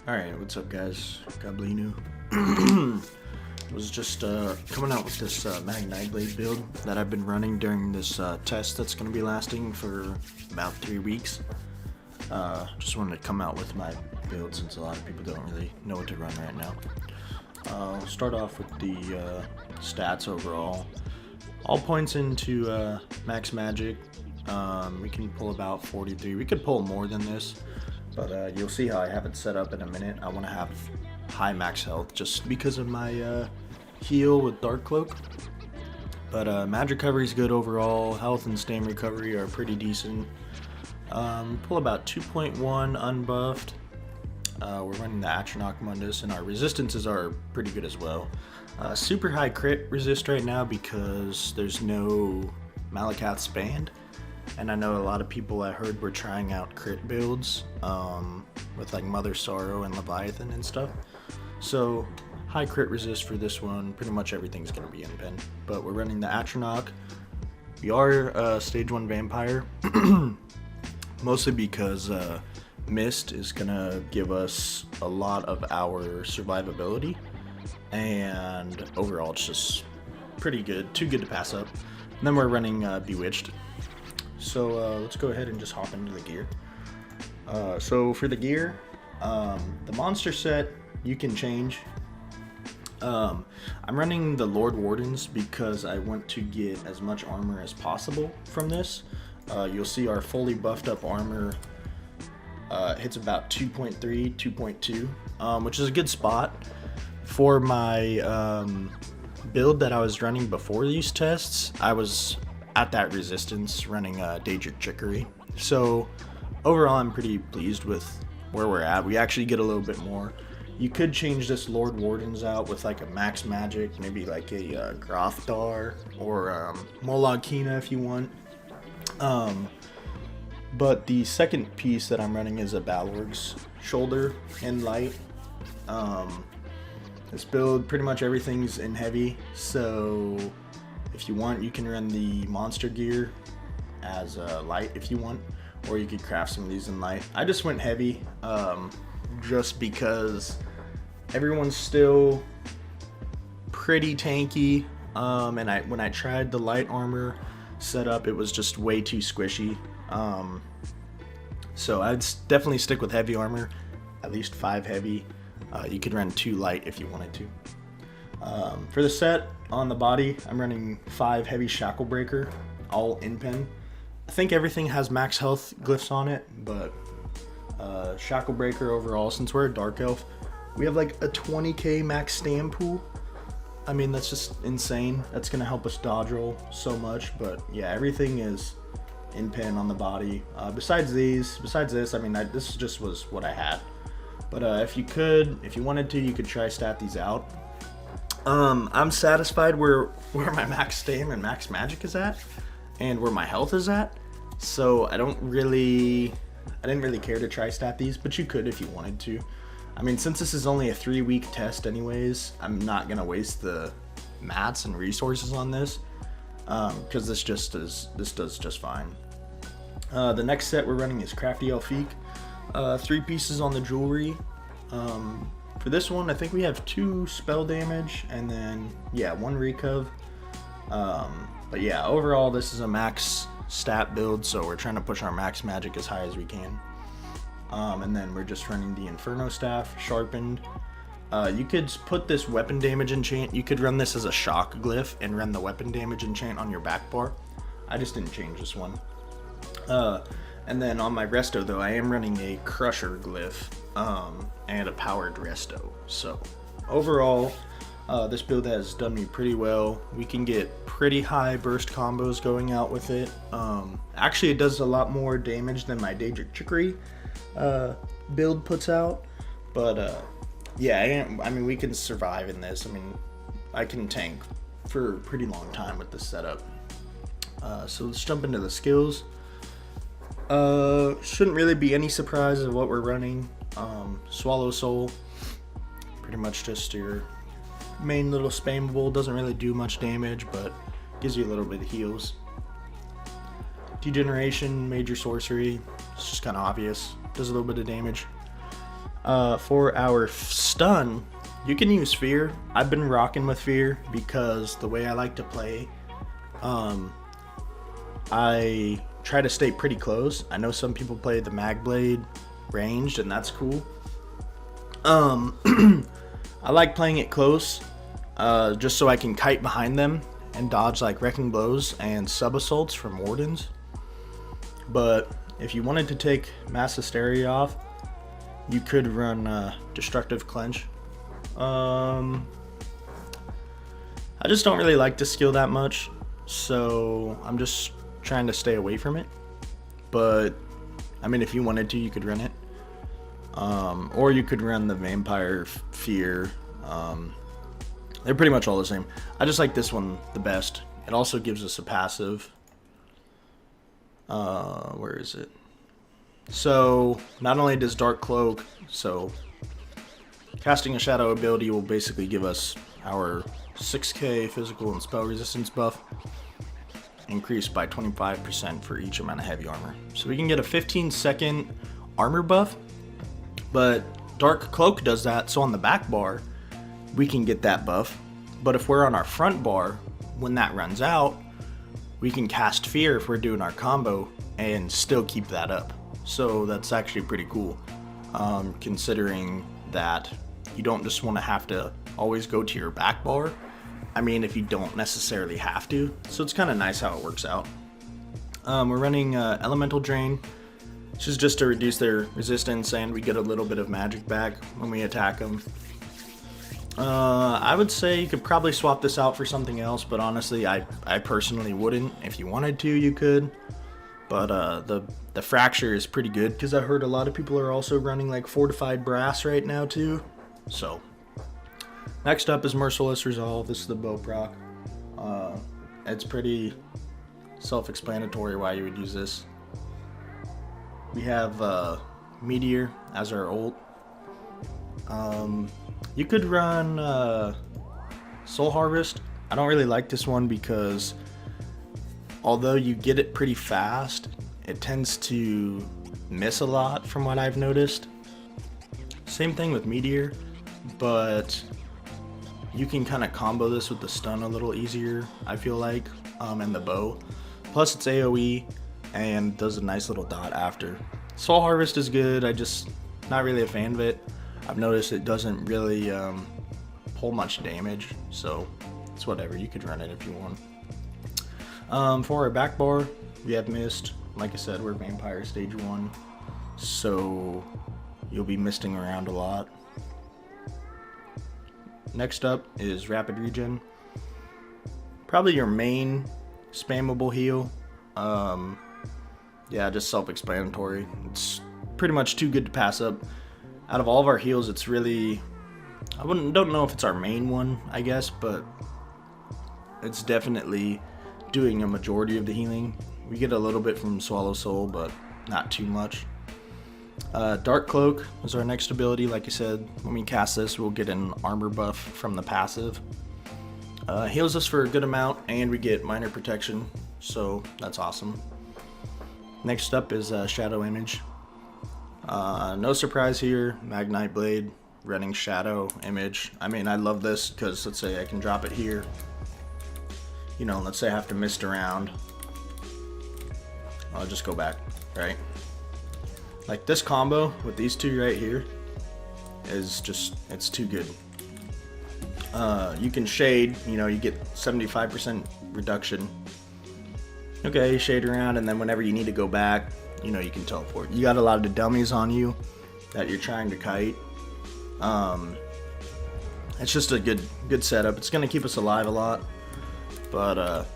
Alright, what's up guys? Gablinu. Was just coming out with this Magicka Nightblade build that I've been running during this test that's going to be lasting for about 3 weeks. Just wanted to come out with my build since a lot of people don't really know what to run right now. I'll start off with the stats overall. All points into max magic. We can pull about 43. We could pull more than this, but you'll see how I have it set up in a minute. I want to have high max health just because of my heal with Dark Cloak. But magic recovery is good overall. Health and stamina recovery are pretty decent. Pull about 2.1 unbuffed. We're running the Atronach Mundus, and our resistances are pretty good as well. Super high crit resist right now because there's no Malakath's banned. And I know a lot of people I heard were trying out crit builds with like Mother Sorrow and Leviathan and stuff. So high crit resist for this one. Pretty much everything's going to be in pen. But we're running the Atronach. We are stage 1 vampire. Mostly because Mist is going to give us a lot of our survivability. And overall it's just pretty good. Too good to pass up. And then we're running Bewitched. So let's go ahead and just hop into the gear. So for the gear, the monster set you can change. I'm running the Lord Wardens because I want to get as much armor as possible from this. You'll see our fully buffed up armor hits about 2.3, 2.2, which is a good spot. For my build that I was running before these tests, I was at that resistance running Daedric Trickery. So overall I'm pretty pleased with where we're at. We actually get a little bit more. You could change this Lord Wardens out with like a max magic, maybe like a Grothdar or Molag Kina if you want. But the second piece that I'm running is a Balorg's Shoulder in light. This build, pretty much everything's in heavy, so if you want, you can run the monster gear as light if you want, or you could craft some of these in light. I just went heavy just because everyone's still pretty tanky, and when I tried the light armor setup, it was just way too squishy. So I'd definitely stick with heavy armor, at least 5 heavy. You could run 2 light if you wanted to. For the set, on the body, I'm running 5 heavy Shackle Breaker, all in pen. I think everything has max health glyphs on it, but Shackle Breaker overall, since we're a Dark Elf, we have like a 20k max stam pool. I mean, that's just insane. That's going to help us dodge roll so much, but yeah, everything is in pen on the body. Besides this, I mean, this just was what I had. But if you wanted to, you could try stat these out. I'm satisfied where my max stam and max magic is at, and where my health is at. So I didn't really care to try stat these, but you could if you wanted to. I mean, since this is only a 3-week test anyways, I'm not gonna waste the mats and resources on this, because this does just fine. The next set we're running is Crafty Elfique. 3 pieces on the jewelry. For this one, I think we have 2 spell damage, and then, yeah, 1 recov. But yeah, overall, this is a max stat build, so we're trying to push our max magic as high as we can. And then we're just running the Inferno Staff, sharpened. You could put this weapon damage enchant. You could run this as a shock glyph and run the weapon damage enchant on your back bar. I just didn't change this one. And then on my resto, though, I am running a Crusher glyph and a powered resto. So overall, this build has done me pretty well. We can get pretty high burst combos going out with it. Actually, it does a lot more damage than my Daedric Trickery build puts out. But yeah, I mean, we can survive in this. I mean, I can tank for a pretty long time with this setup. So let's jump into the skills. Shouldn't really be any surprise of what we're running. Swallow Soul, pretty much just your main little spammable. Doesn't really do much damage, but gives you a little bit of heals. Degeneration, major sorcery. It's just kind of obvious. Does a little bit of damage. For our stun, you can use Fear. I've been rocking with Fear because the way I like to play, I try to stay pretty close. I know some people play the Magblade ranged, and that's cool. I like playing it close, just so I can kite behind them and dodge like Wrecking Blows and Sub Assaults from Wardens. But if you wanted to take Mass Hysteria off, you could run Destructive Clench. I just don't really like this skill that much, so I'm just trying to stay away from it. But I mean, if you wanted to, you could run it, or you could run the Vampire Fear. They're pretty much all the same. I just like this one the best. It also gives us a passive. Where is it? So not only does Dark Cloak, so casting a Shadow ability will basically give us our 6k physical and spell resistance buff, increased by 25% for each amount of heavy armor. So we can get a 15-second armor buff, but Dark Cloak does that, so on the back bar we can get that buff. But if we're on our front bar, when that runs out, we can cast Fear if we're doing our combo and still keep that up. So that's actually pretty cool, considering that you don't just want to have to always go to your back bar. I mean, if you don't necessarily have to. So it's kind of nice how it works out. We're running Elemental Drain, which is just to reduce their resistance, and we get a little bit of magic back when we attack them. I would say you could probably swap this out for something else, but honestly, I personally wouldn't. If you wanted to, you could. But the Fracture is pretty good, because I heard a lot of people are also running like Fortified Brass right now too. So next up is Merciless Resolve. This is the bow proc. It's pretty self-explanatory why you would use this. We have Meteor as our ult. You could run Soul Harvest. I don't really like this one because although you get it pretty fast, it tends to miss a lot from what I've noticed. Same thing with Meteor, but you can kind of combo this with the stun a little easier, I feel like, and the bow. Plus it's AoE and does a nice little dot after. Soul Harvest is good, I just not really a fan of it. I've noticed it doesn't really pull much damage, so it's whatever, you could run it if you want. For our back bar, we have Mist. Like I said, we're Vampire Stage 1, so you'll be misting around a lot. Next up is Rapid Regen. Probably your main spammable heal. Yeah, just self-explanatory. It's pretty much too good to pass up. Out of all of our heals, it's really, don't know if it's our main one, I guess, but it's definitely doing a majority of the healing. We get a little bit from Swallow Soul, but not too much. Dark Cloak is our next ability. Like I said, when we cast this, we'll get an armor buff from the passive. Heals us for a good amount, and we get minor protection, so that's awesome. Next up is Shadow Image. No surprise here, Magicka Nightblade, running Shadow Image. I mean, I love this because let's say I can drop it here. You know, let's say I have to mist around. I'll just go back, right? Like this combo with these two right here is just, it's too good. You can shade, you know, you get 75% reduction. Okay, shade around, and then whenever you need to go back, you know, you can teleport. You got a lot of the dummies on you that you're trying to kite. It's just a good setup. It's gonna keep us alive a lot. But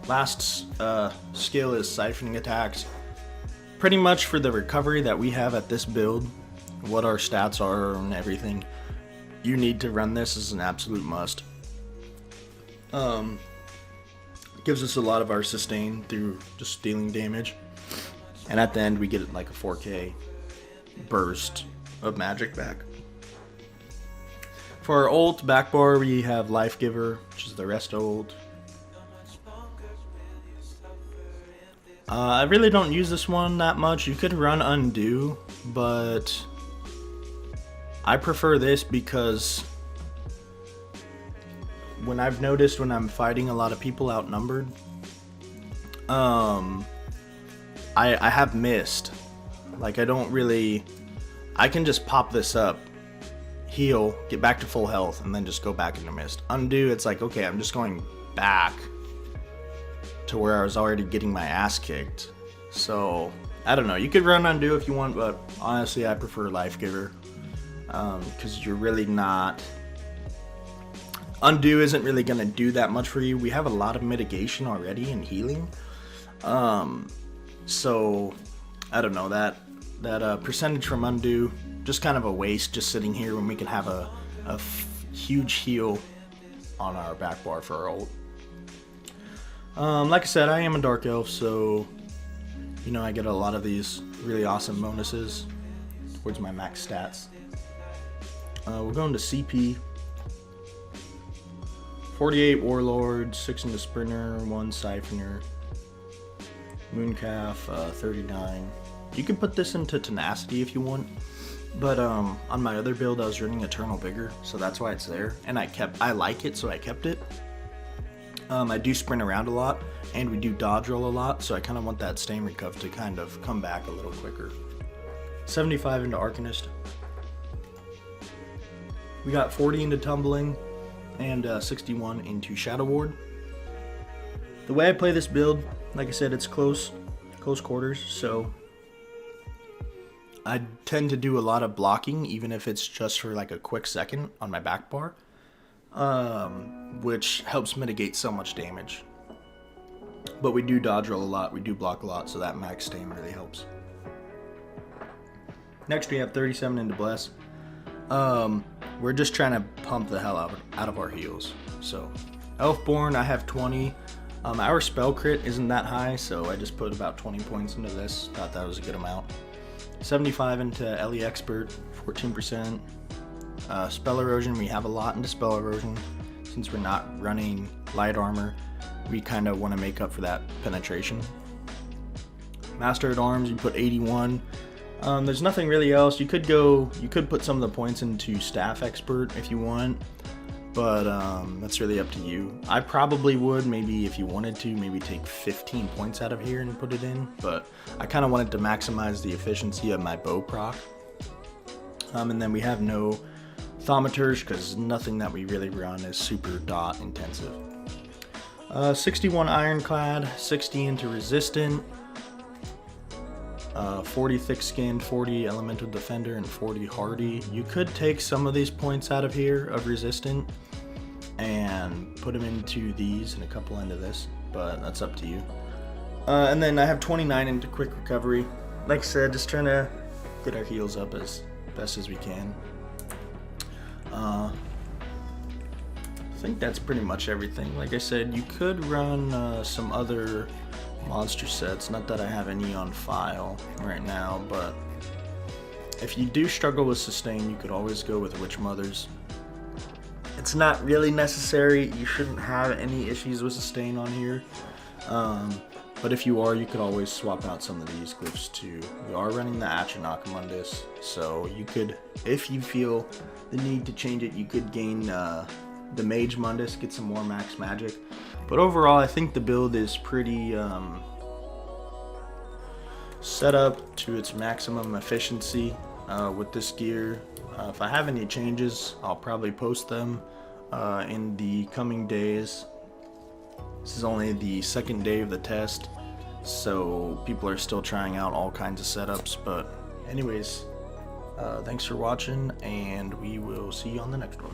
last skill is Siphoning Attacks. Pretty much for the recovery that we have at this build, what our stats are and everything, you need to run this as an absolute must. Gives us a lot of our sustain through just dealing damage. And at the end we get like a 4k burst of magic back. For our ult back bar, we have Life Giver, which is the rest ult. I really don't use this one that much. You could run Undo, but I prefer this because when I've noticed when I'm fighting a lot of people outnumbered, I have missed. Like, I don't really, I can just pop this up, heal, get back to full health, and then just go back into mist. Undo, it's like, okay, I'm just going back to where I was already getting my ass kicked. So I don't know, you could run undo if you want, but honestly I prefer life giver, because you're really not, undo isn't really going to do that much for you. We have a lot of mitigation already and healing, so I don't know, that percentage from undo, just kind of a waste just sitting here when we can have a huge heal on our back bar for our ult. Like I said, I am a dark elf, so you know I get a lot of these really awesome bonuses towards my max stats. We're going to CP. 48 Warlord, 6 into Sprinter, 1 Siphoner, Mooncalf, 39. You can put this into Tenacity if you want, but on my other build I was running Eternal Vigor, so that's why it's there, and I like it, so I kept it. I do sprint around a lot, and we do dodge roll a lot, so I kind of want that Stain Recuv to kind of come back a little quicker. 75 into Arcanist. We got 40 into Tumbling, and 61 into Shadow Ward. The way I play this build, like I said, it's close quarters, so I tend to do a lot of blocking, even if it's just for like a quick second on my back bar, which helps mitigate so much damage. But we do dodge roll a lot, we do block a lot, so that max stain really helps. Next we have 37 into Bless. We're just trying to pump the hell out of our heals. So Elfborn, I have 20. Our spell crit isn't that high, so I just put about 20 points into this. Thought that was a good amount. 75 into Ellie Expert, 14%. Spell Erosion, we have a lot into Spell Erosion. Since we're not running light armor, we kind of want to make up for that penetration. Master at Arms, you put 81. There's nothing really else. You could put some of the points into Staff Expert if you want, but that's really up to you. I probably would, maybe if you wanted to, maybe take 15 points out of here and put it in, but I kind of wanted to maximize the efficiency of my bow proc. And then we have no Thaumaturge because nothing that we really run is super dot intensive. 61 Ironclad, 60 into Resistant, 40 Thick-Skinned, 40 Elemental Defender, and 40 Hardy. You could take some of these points out of here of Resistant and put them into these and a couple into this, but that's up to you. And then I have 29 into Quick Recovery. Like I said, just trying to get our heals up as best as we can. I think that's pretty much everything. Like I said, you could run some other monster sets, not that I have any on file right now, but if you do struggle with sustain, you could always go with Witch Mothers. It's not really necessary, you shouldn't have any issues with sustain on here, but if you are, you could always swap out some of these glyphs too. We are running the Achinocomundus, so you could, if you feel the need to change it, you could gain the Mage Mundus, get some more max magic. But overall, I think the build is pretty set up to its maximum efficiency with this gear. If I have any changes, I'll probably post them in the coming days. This is only the second day of the test, so people are still trying out all kinds of setups. But anyways, thanks for watching, and we will see you on the next one.